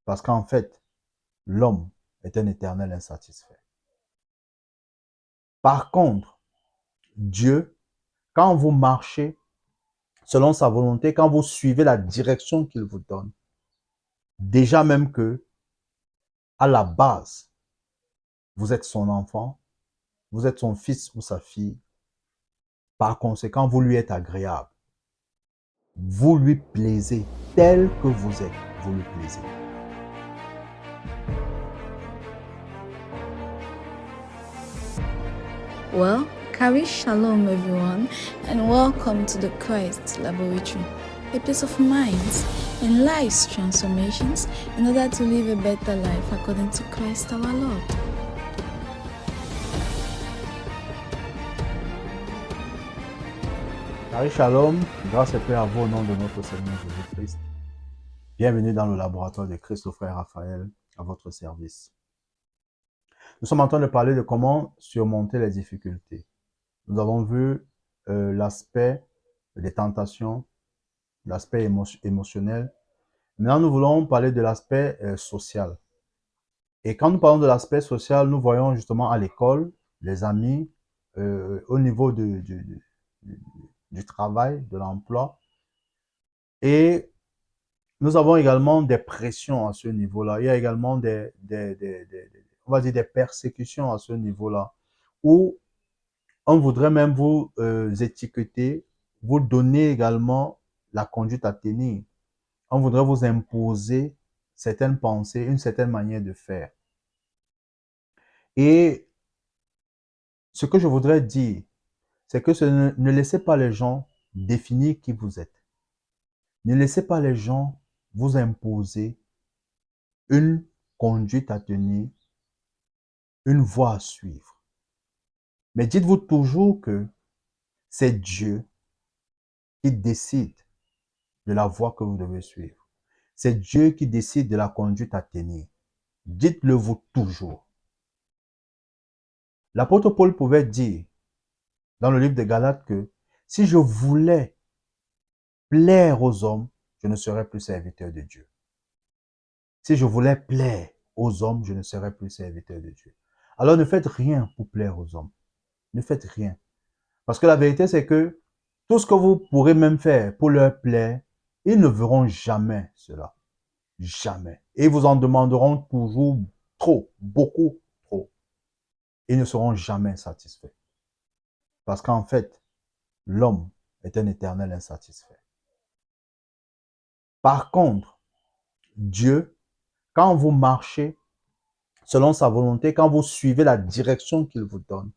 Parce qu'en fait, l'homme est un éternel insatisfait. Par contre, Dieu, quand vous marchez selon sa volonté, quand vous suivez la direction qu'il vous donne, déjà même que, à la base, vous êtes son enfant, vous êtes son fils ou sa fille, par conséquent, vous lui êtes agréable. Vous lui plaisez tel que vous êtes, vous lui plaisez. Well, Kari Shalom everyone, and welcome to the Christ Laboratory, a place of minds and lives transformations in order to live a better life according to Christ our Lord. Kari Shalom, grâce et paix à vous au nom de notre Seigneur Jésus-Christ. Bienvenue dans le laboratoire de Christ, le frère Raphaël, à votre service. Nous sommes en train de parler de comment surmonter les difficultés. Nous avons vu l'aspect des tentations, l'aspect émotionnel. Maintenant, nous voulons parler de l'aspect social. Et quand nous parlons de l'aspect social, nous voyons justement à l'école, les amis, au niveau du travail, de l'emploi. Et nous avons également des pressions à ce niveau-là. Il y a également on va dire des persécutions à ce niveau-là, où on voudrait même vous étiqueter, vous donner également la conduite à tenir. On voudrait vous imposer certaines pensées, une certaine manière de faire. Et ce que je voudrais dire, c'est que ne laissez pas les gens définir qui vous êtes. Ne laissez pas les gens vous imposer une conduite à tenir, une voie à suivre. Mais dites-vous toujours que c'est Dieu qui décide de la voie que vous devez suivre. C'est Dieu qui décide de la conduite à tenir. Dites-le vous toujours. L'apôtre Paul pouvait dire dans le livre de Galates que si je voulais plaire aux hommes, je ne serais plus serviteur de Dieu. Si je voulais plaire aux hommes, je ne serais plus serviteur de Dieu. Alors ne faites rien pour plaire aux hommes. Ne faites rien. Parce que la vérité, c'est que tout ce que vous pourrez même faire pour leur plaire, ils ne verront jamais cela. Jamais. Et ils vous en demanderont toujours trop, beaucoup trop. Ils ne seront jamais satisfaits. Parce qu'en fait, l'homme est un éternel insatisfait. Par contre, Dieu, quand vous marchez selon sa volonté, quand vous suivez la direction qu'il vous donne,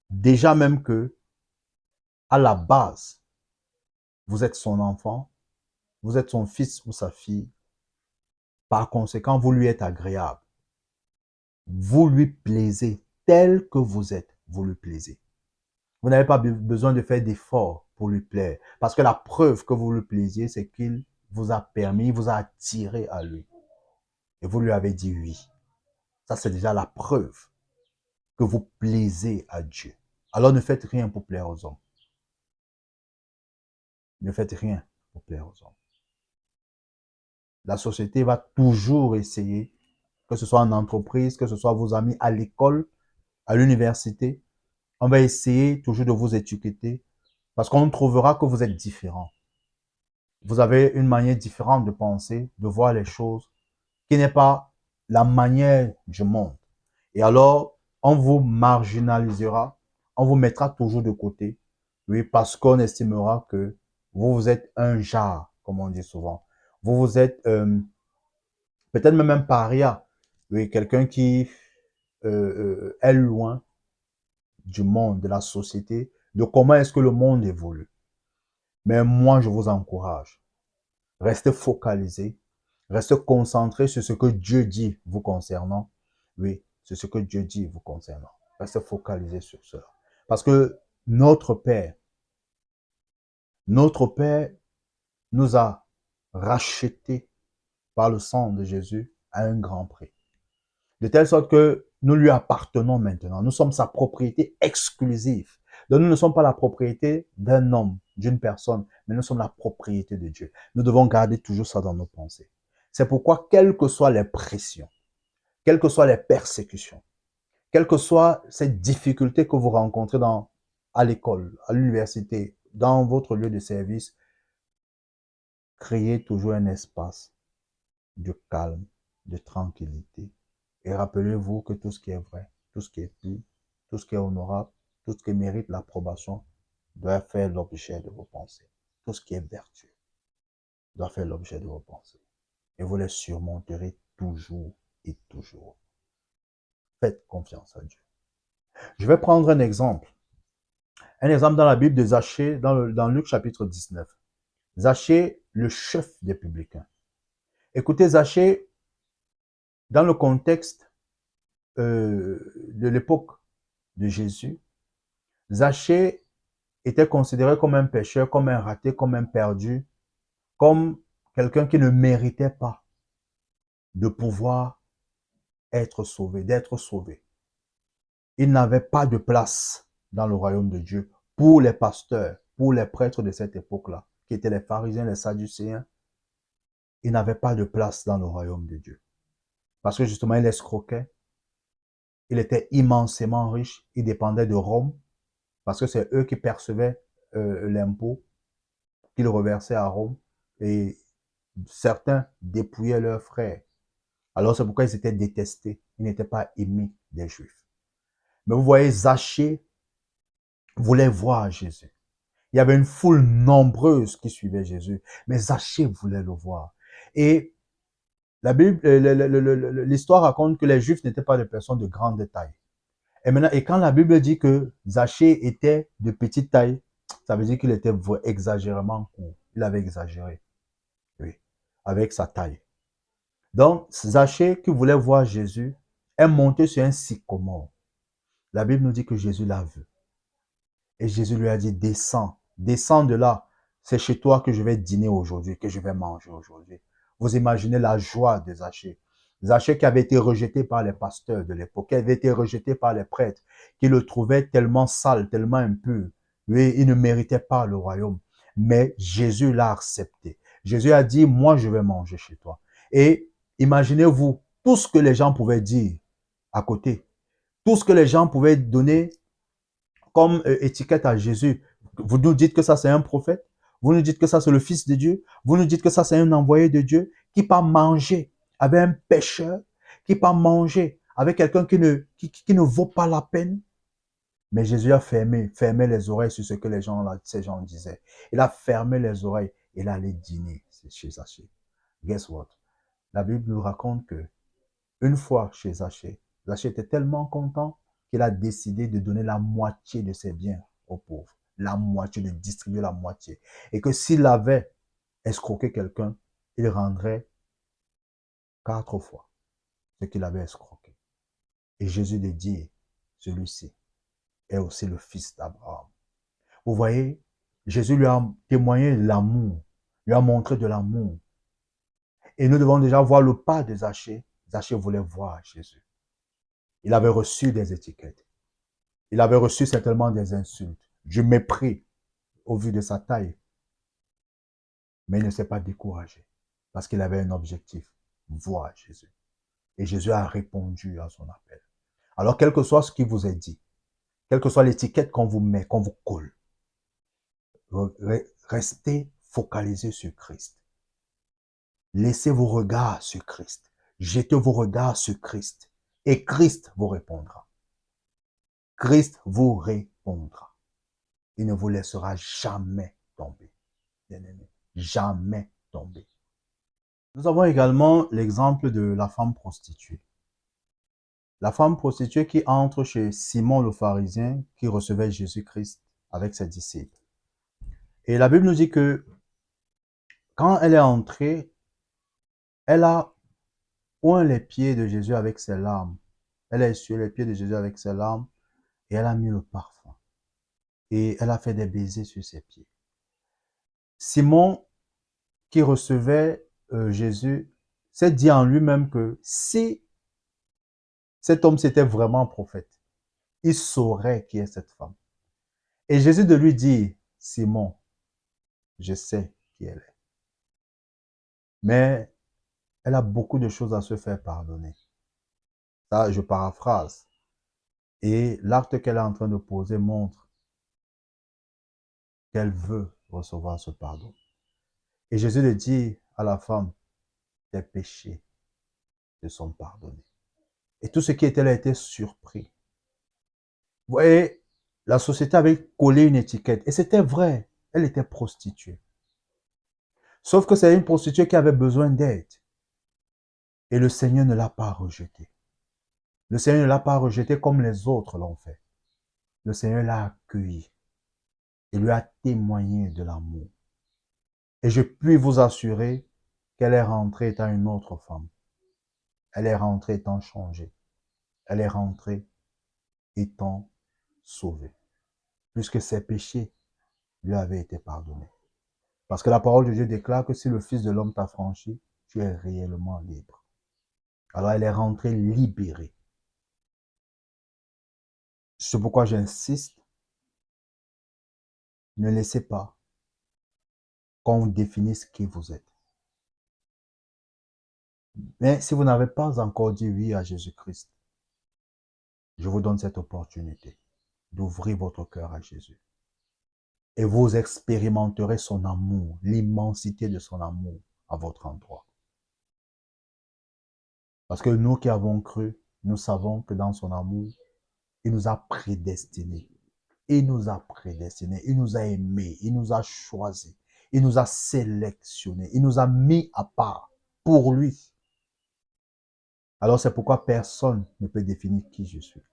déjà même que, à la base, vous êtes son enfant, vous êtes son fils ou sa fille, par conséquent, vous lui êtes agréable. Vous lui plaisez tel que vous êtes, vous lui plaisez. Vous n'avez pas besoin de faire d'efforts pour lui plaire. Parce que la preuve que vous lui plaisiez, c'est qu'il vous a permis, il vous a attiré à lui. Et vous lui avez dit oui. Ça, c'est déjà la preuve que vous plaisez à Dieu. Alors ne faites rien pour plaire aux hommes. Ne faites rien pour plaire aux hommes. La société va toujours essayer, que ce soit en entreprise, que ce soit vos amis à l'école, à l'université, on va essayer toujours de vous étiqueter parce qu'on trouvera que vous êtes différent. Vous avez une manière différente de penser, de voir les choses, qui n'est pas la manière du monde. Et alors, on vous marginalisera, on vous mettra toujours de côté, oui, parce qu'on estimera que vous êtes un genre, comme on dit souvent. Vous êtes peut-être même un paria, oui, quelqu'un qui est loin du monde, de la société, de comment est-ce que le monde évolue. Mais moi, je vous encourage. Restez focalisés, restez concentrés sur ce que Dieu dit vous concernant. Oui, c'est ce que Dieu dit vous concernant. Restez focalisés sur cela. Parce que notre Père nous a rachetés par le sang de Jésus à un grand prix. De telle sorte que nous lui appartenons maintenant. Nous sommes sa propriété exclusive. Donc nous ne sommes pas la propriété d'un homme, d'une personne, mais nous sommes la propriété de Dieu. Nous devons garder toujours ça dans nos pensées. C'est pourquoi, quelles que soient les pressions, quelles que soient les persécutions, quelles que soient ces difficultés que vous rencontrez à l'école, à l'université, dans votre lieu de service, créez toujours un espace de calme, de tranquillité. Et rappelez-vous que tout ce qui est vrai, tout ce qui est pur, tout ce qui est honorable, tout ce qui mérite l'approbation doit faire l'objet de vos pensées. Tout ce qui est vertueux doit faire l'objet de vos pensées. Et vous les surmonterez toujours et toujours. Faites confiance à Dieu. Je vais prendre un exemple. Un exemple dans la Bible de Zachée, dans Luc chapitre 19. Zachée, le chef des publicains. Écoutez, Zachée, dans le contexte de l'époque de Jésus, Zachée était considéré comme un pécheur, comme un raté, comme un perdu, comme quelqu'un qui ne méritait pas de pouvoir être sauvé, d'être sauvé. Il n'avait pas de place dans le royaume de Dieu pour les pasteurs, pour les prêtres de cette époque-là, qui étaient les pharisiens, les sadducéens. Il n'avait pas de place dans le royaume de Dieu. Parce que justement, il escroquait. Il était immensément riche. Il dépendait de Rome. Parce que c'est eux qui percevaient l'impôt qu'ils reversaient à Rome. Et certains dépouillaient leurs frères. Alors c'est pourquoi ils étaient détestés. Ils n'étaient pas aimés des Juifs. Mais vous voyez, Zachée voulait voir Jésus. Il y avait une foule nombreuse qui suivait Jésus. Mais Zachée voulait le voir. Et la Bible, l'histoire raconte que les Juifs n'étaient pas des personnes de grande taille. Et maintenant, et quand la Bible dit que Zachée était de petite taille, ça veut dire qu'il était exagérément court. Il avait exagéré. Oui. Avec sa taille. Donc, Zachée qui voulait voir Jésus est monté sur un sycomore. La Bible nous dit que Jésus l'a vu. Et Jésus lui a dit, descends, descends de là. C'est chez toi que je vais dîner aujourd'hui, que je vais manger aujourd'hui. Vous imaginez la joie de Zachée. Zachée qui avait été rejeté par les pasteurs de l'époque, qui avait été rejeté par les prêtres, qui le trouvaient tellement sale, tellement impur. Oui, il ne méritait pas le royaume. Mais Jésus l'a accepté. Jésus a dit, moi je vais manger chez toi. Et imaginez-vous tout ce que les gens pouvaient dire à côté. Tout ce que les gens pouvaient donner comme étiquette à Jésus. Vous nous dites que ça c'est un prophète. Vous nous dites que ça c'est le Fils de Dieu. Vous nous dites que ça c'est un envoyé de Dieu qui part manger avec un pécheur, qui part manger avec quelqu'un qui ne vaut pas la peine. Mais Jésus a fermé les oreilles sur ce que ces gens disaient. Il a fermé les oreilles. Il allait dîner chez Zachée. Guess what? La Bible nous raconte que une fois chez Zachée, Zachée était tellement content qu'il a décidé de donner la moitié de ses biens aux pauvres. La moitié, de distribuer la moitié. Et que s'il avait escroqué quelqu'un, il rendrait 4 fois ce qu'il avait escroqué. Et Jésus de dire, celui-ci est aussi le fils d'Abraham. Vous voyez, Jésus lui a témoigné de l'amour, lui a montré de l'amour. Et nous devons déjà voir le pas de Zachée. Zachée voulait voir Jésus. Il avait reçu des étiquettes. Il avait reçu certainement des insultes, du mépris au vu de sa taille. Mais il ne s'est pas découragé parce qu'il avait un objectif, voir Jésus. Et Jésus a répondu à son appel. Alors, quel que soit ce qui vous est dit, quelle que soit l'étiquette qu'on vous met, qu'on vous colle, restez focalisés sur Christ. Laissez vos regards sur Christ. Jetez vos regards sur Christ. Et Christ vous répondra. Christ vous répondra. Il ne vous laissera jamais tomber. Bien-aimé, jamais tomber. Nous avons également l'exemple de la femme prostituée. La femme prostituée qui entre chez Simon le pharisien qui recevait Jésus-Christ avec ses disciples. Et la Bible nous dit que quand elle est entrée, elle a oint les pieds de Jésus avec ses larmes. Elle a essuyé les pieds de Jésus avec ses larmes et elle a mis le parfum. Et elle a fait des baisers sur ses pieds. Simon, qui recevait Jésus, s'est dit en lui-même que si cet homme c'était vraiment prophète, il saurait qui est cette femme. Et Jésus de lui dit, Simon, je sais qui elle est. Mais elle a beaucoup de choses à se faire pardonner. Ça, je paraphrase. Et l'acte qu'elle est en train de poser montre qu'elle veut recevoir ce pardon. Et Jésus le dit à la femme, tes péchés te sont pardonnés. Et tout ce qui était là était surpris. Vous voyez, la société avait collé une étiquette. Et c'était vrai, elle était prostituée. Sauf que c'est une prostituée qui avait besoin d'aide. Et le Seigneur ne l'a pas rejetée. Le Seigneur ne l'a pas rejetée comme les autres l'ont fait. Le Seigneur l'a accueillie. Il lui a témoigné de l'amour. Et je puis vous assurer qu'elle est rentrée étant une autre femme. Elle est rentrée étant changée. Elle est rentrée étant sauvée. Puisque ses péchés lui avaient été pardonnés. Parce que la parole de Dieu déclare que si le Fils de l'homme t'a franchi, tu es réellement libre. Alors elle est rentrée libérée. C'est pourquoi j'insiste, ne laissez pas qu'on vous définisse qui vous êtes. Mais si vous n'avez pas encore dit oui à Jésus-Christ, je vous donne cette opportunité d'ouvrir votre cœur à Jésus. Et vous expérimenterez son amour, l'immensité de son amour à votre endroit. Parce que nous qui avons cru, nous savons que dans son amour, il nous a prédestinés. Il nous a prédestinés, il nous a aimés, il nous a choisis, il nous a sélectionnés, il nous a mis à part pour lui. Alors c'est pourquoi personne ne peut définir qui je suis.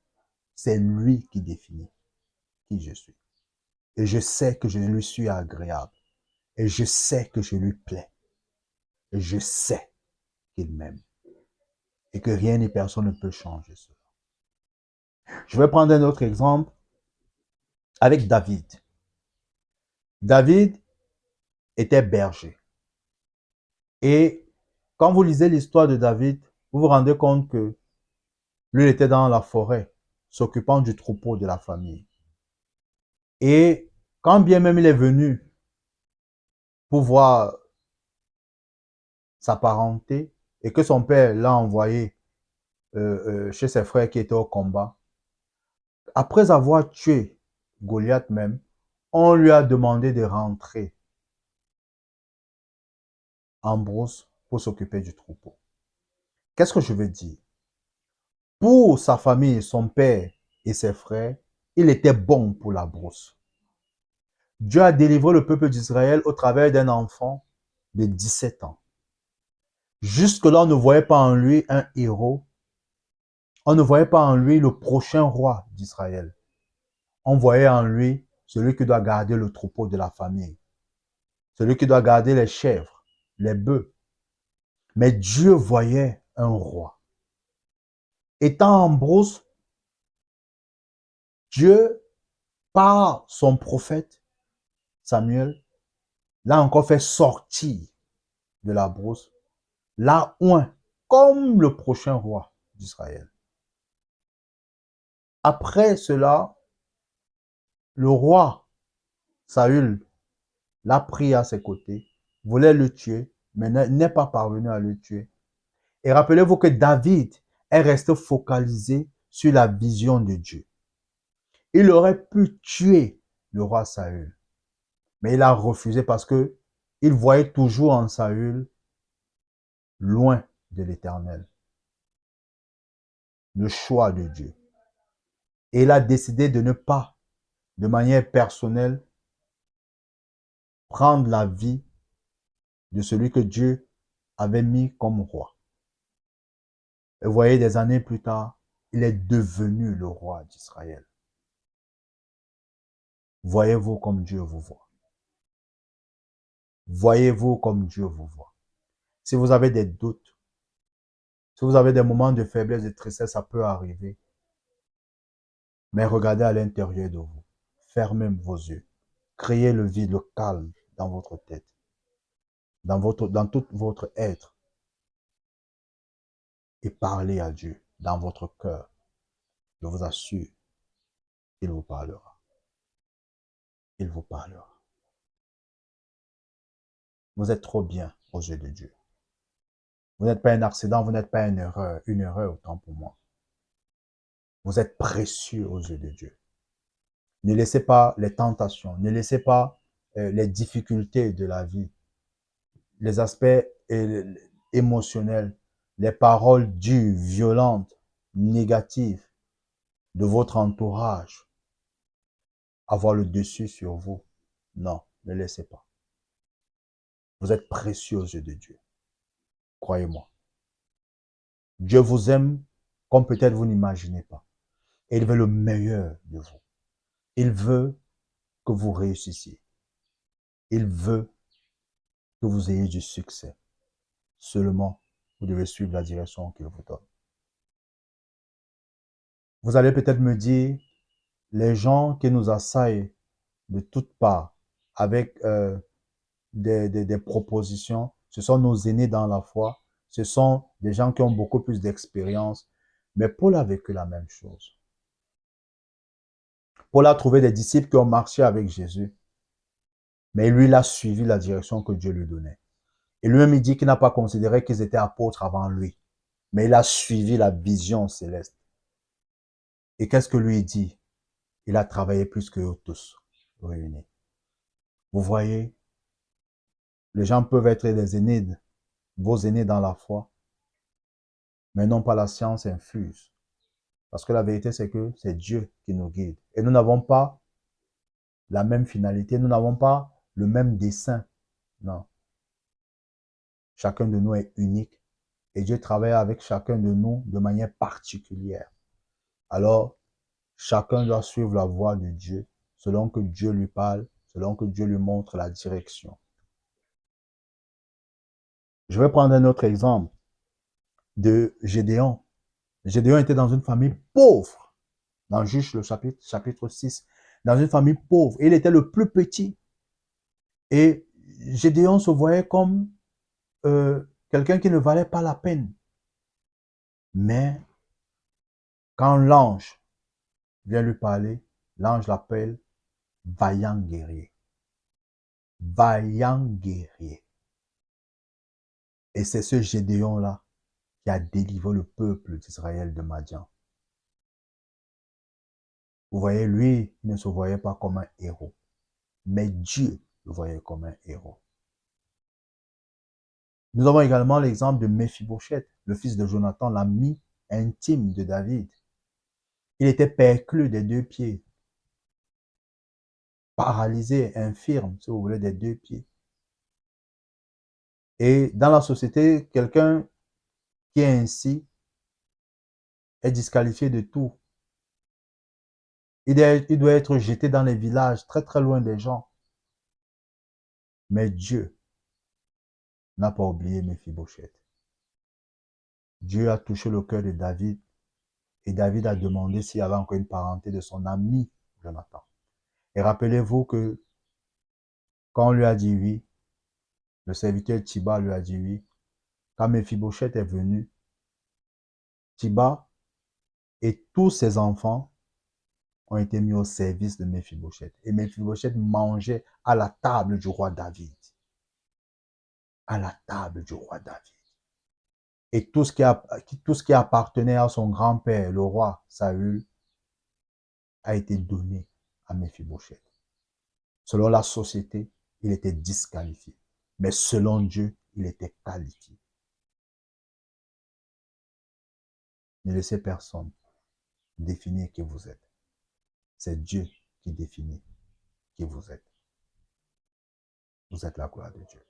C'est lui qui définit qui je suis. Et je sais que je lui suis agréable. Et je sais que je lui plais. Et je sais qu'il m'aime. Et que rien ni personne ne peut changer cela. Je vais prendre un autre exemple avec David. David était berger. Et quand vous lisez l'histoire de David, vous vous rendez compte que lui était dans la forêt, s'occupant du troupeau de la famille. Et quand bien même il est venu pour voir sa parenté et que son père l'a envoyé chez ses frères qui étaient au combat, après avoir tué Goliath même, on lui a demandé de rentrer en brousse pour s'occuper du troupeau. Qu'est-ce que je veux dire? Pour sa famille, son père et ses frères, il était bon pour la brousse. Dieu a délivré le peuple d'Israël au travers d'un enfant de 17 ans. Jusque-là, on ne voyait pas en lui un héros. On ne voyait pas en lui le prochain roi d'Israël. On voyait en lui celui qui doit garder le troupeau de la famille. Celui qui doit garder les chèvres, les bœufs. Mais Dieu voyait un roi. Étant en brousse, Dieu, par son prophète Samuel, l'a encore fait sortir de la brousse, l'a oint comme le prochain roi d'Israël. Après cela, le roi Saül l'a pris à ses côtés, voulait le tuer, mais n'est pas parvenu à le tuer. Et rappelez-vous que David est resté focalisé sur la vision de Dieu. Il aurait pu tuer le roi Saül, mais il a refusé parce que il voyait toujours en Saül loin de l'Éternel, le choix de Dieu. Et il a décidé de ne pas, de manière personnelle, prendre la vie de celui que Dieu avait mis comme roi. Et vous voyez, des années plus tard, il est devenu le roi d'Israël. Voyez-vous comme Dieu vous voit. Voyez-vous comme Dieu vous voit. Si vous avez des doutes, si vous avez des moments de faiblesse, de tristesse, ça peut arriver. Mais regardez à l'intérieur de vous. Fermez vos yeux. Créez le vide, le calme dans votre tête, dans tout votre être. Et parlez à Dieu dans votre cœur. Je vous assure, il vous parlera. Il vous parlera. Vous êtes trop bien aux yeux de Dieu. Vous n'êtes pas un accident, vous n'êtes pas une erreur autant pour moi. Vous êtes précieux aux yeux de Dieu. Ne laissez pas les tentations, ne laissez pas les difficultés de la vie, les aspects émotionnels, les paroles dures, violentes, négatives de votre entourage avoir le dessus sur vous. Non, ne laissez pas. Vous êtes précieux aux yeux de Dieu. Croyez-moi. Dieu vous aime comme peut-être vous n'imaginez pas. Et il veut le meilleur de vous. Il veut que vous réussissiez. Il veut que vous ayez du succès. Seulement, vous devez suivre la direction qu'il vous donne. Vous allez peut-être me dire, les gens qui nous assaillent de toutes parts avec des propositions, ce sont nos aînés dans la foi, ce sont des gens qui ont beaucoup plus d'expérience. Mais Paul a vécu la même chose. Paul a trouvé des disciples qui ont marché avec Jésus, mais lui, il a suivi la direction que Dieu lui donnait. Et lui-même, il dit qu'il n'a pas considéré qu'ils étaient apôtres avant lui, mais il a suivi la vision céleste. Et qu'est-ce que lui dit? Il a travaillé plus que eux tous réunis. Vous voyez, les gens peuvent être des aînés, vos aînés dans la foi, mais non pas la science infuse. Parce que la vérité, c'est que c'est Dieu qui nous guide. Et nous n'avons pas la même finalité, nous n'avons pas le même dessein. Non. Chacun de nous est unique. Et Dieu travaille avec chacun de nous de manière particulière. Alors, chacun doit suivre la voie de Dieu, selon que Dieu lui parle, selon que Dieu lui montre la direction. Je vais prendre un autre exemple de Gédéon. Gédéon était dans une famille pauvre, dans Juge le chapitre 6, dans une famille pauvre. Et il était le plus petit. Et Gédéon se voyait comme quelqu'un qui ne valait pas la peine. Mais quand l'ange vient lui parler, l'ange l'appelle vaillant guerrier. Vaillant guerrier. Et c'est ce Gédéon-là qui a délivré le peuple d'Israël de Madian. Vous voyez, lui, il ne se voyait pas comme un héros. Mais Dieu le voyait comme un héros. Nous avons également l'exemple de Méphibosheth, le fils de Jonathan, l'ami intime de David. Il était perclus des deux pieds, paralysé, infirme, si vous voulez, des deux pieds. Et dans la société, quelqu'un qui est ainsi est disqualifié de tout. Il doit être jeté dans les villages, très très loin des gens. Mais Dieu n'a pas oublié Méphibosheth. Dieu a touché le cœur de David et David a demandé s'il y avait encore une parenté de son ami Jonathan. Et rappelez-vous que quand on lui a dit oui, le serviteur Tiba lui a dit oui. Quand Méphibosheth est venu, Tiba et tous ses enfants ont été mis au service de Méphibosheth. Et Méphibosheth mangeait à la table du roi David. À la table du roi David. Et tout ce qui appartenait à son grand-père, le roi Saül, a été donné à Méphibosheth. Selon la société, il était disqualifié. Mais selon Dieu, il était qualifié. Ne laissez personne définir qui vous êtes. C'est Dieu qui définit qui vous êtes. Vous êtes la gloire de Dieu.